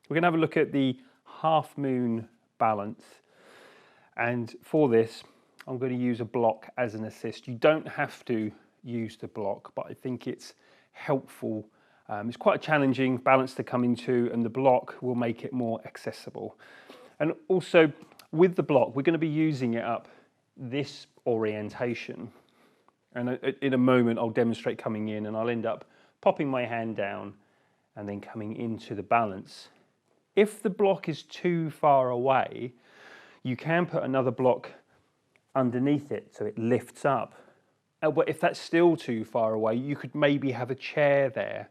We're going to have a look at the half moon balance, and for this I'm going to use a block as an assist. You don't have to use the block, but I think it's helpful. It's quite a challenging balance to come into, and the block will make it more accessible. And also with the block, we're going to be using it up this orientation, and in a moment I'll demonstrate coming in, and I'll end up popping my hand down and then coming into the balance. If the block is too far away, you can put another block underneath it so it lifts up. But if that's still too far away, you could maybe have a chair there.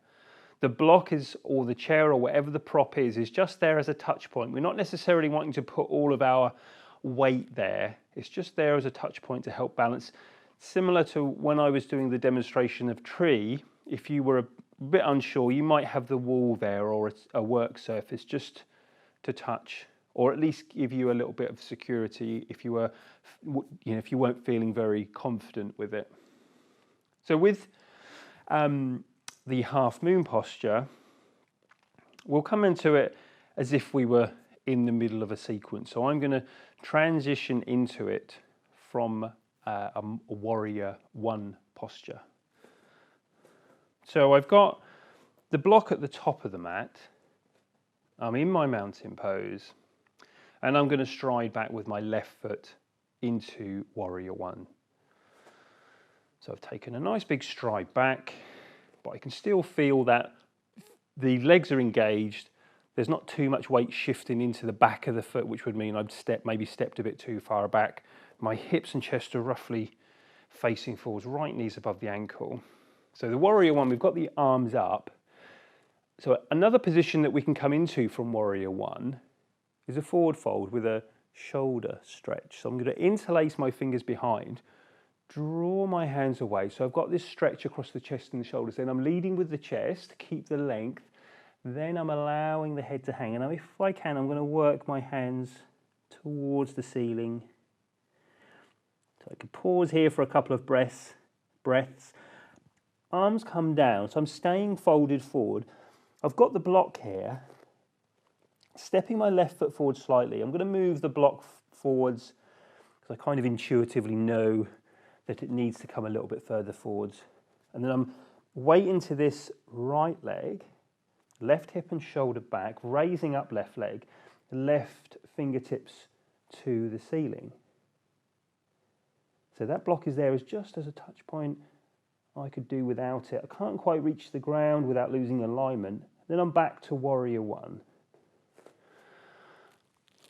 The block is, or the chair or whatever the prop is just there as a touch point. We're not necessarily wanting to put all of our weight there. It's just there as a touch point to help balance. Similar to when I was doing the demonstration of tree, if you were a bit unsure, you might have the wall there or a work surface just to touch, or at least give you a little bit of security if you were, if you weren't feeling very confident with it. So with the half moon posture, we'll come into it as if we were in the middle of a sequence. So I'm going to transition into it from a warrior one posture. So I've got the block at the top of the mat. I'm in my mountain pose, and I'm going to stride back with my left foot into warrior one. So I've taken a nice big stride back, but I can still feel that the legs are engaged. There's not too much weight shifting into the back of the foot, which would mean I'd maybe stepped a bit too far back. My hips and chest are roughly facing forwards, right knees above the ankle. So the warrior one, we've got the arms up. So another position that we can come into from warrior one is a forward fold with a shoulder stretch. So I'm going to interlace my fingers behind, draw my hands away. So I've got this stretch across the chest and the shoulders. Then I'm leading with the chest to keep the length. Then I'm allowing the head to hang. And if I can, I'm going to work my hands towards the ceiling. So I can pause here for a couple of breaths. Arms come down, so I'm staying folded forward. I've got the block here. Stepping my left foot forward slightly. I'm going to move the block forwards because I kind of intuitively know that it needs to come a little bit further forwards. And then I'm weighting to this right leg, left hip and shoulder back, raising up left leg, left fingertips to the ceiling. So that block is there as just as a touch point. I could do without it. I can't quite reach the ground without losing alignment. Then I'm back to warrior one.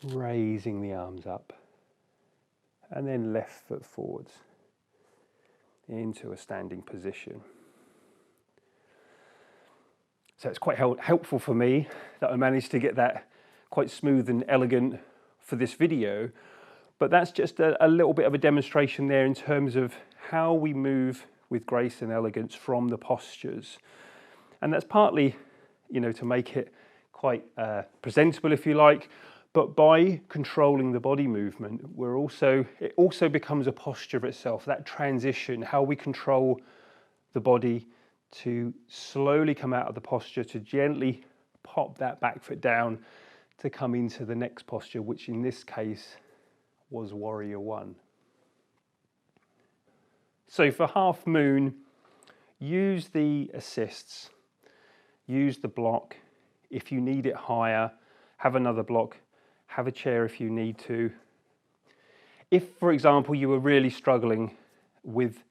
Raising the arms up. And then left foot forwards into a standing position. So it's quite helpful for me that I managed to get that quite smooth and elegant for this video. But that's just a little bit of a demonstration there in terms of how we move with grace and elegance from the postures. And that's partly, to make it quite presentable, if you like, but by controlling the body movement, it also becomes a posture of itself, that transition, how we control the body to slowly come out of the posture, to gently pop that back foot down to come into the next posture, which in this case was warrior one. So for half moon, use the assists, use the block. If you need it higher, have another block, have a chair if you need to. If, for example, you were really struggling with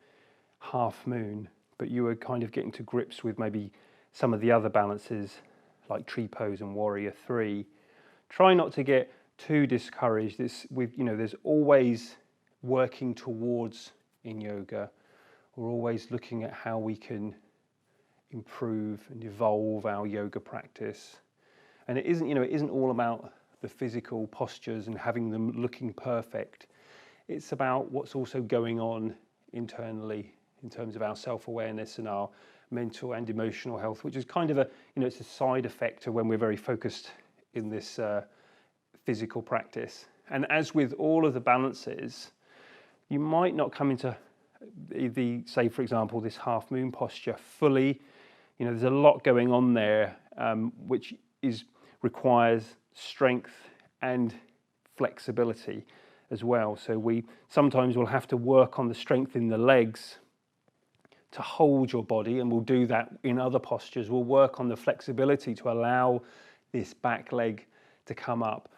half moon, but you were kind of getting to grips with maybe some of the other balances like tree pose and warrior three, try not to get too discouraged. There's always working towards in yoga. We're always looking at how we can improve and evolve our yoga practice. And it isn't all about the physical postures and having them looking perfect. It's about what's also going on internally in terms of our self-awareness and our mental and emotional health, which is kind of it's a side effect of when we're very focused in this physical practice. And as with all of the balances, you might not come into say, for example, this half moon posture fully. There's a lot going on there, which is requires strength and flexibility as well. So we sometimes will have to work on the strength in the legs to hold your body, and we'll do that in other postures. We'll work on the flexibility to allow this back leg to come up.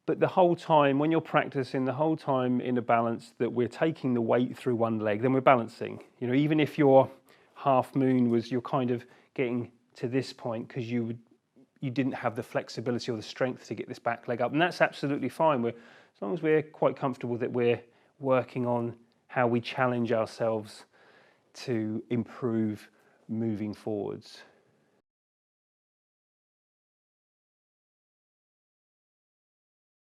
But the whole time, when you're practicing, the whole time in a balance, that we're taking the weight through one leg, then we're balancing. You know, even if your half moon was, you're kind of getting to this point because you didn't have the flexibility or the strength to get this back leg up, and that's absolutely fine. As long as we're quite comfortable that we're working on how we challenge ourselves to improve moving forwards.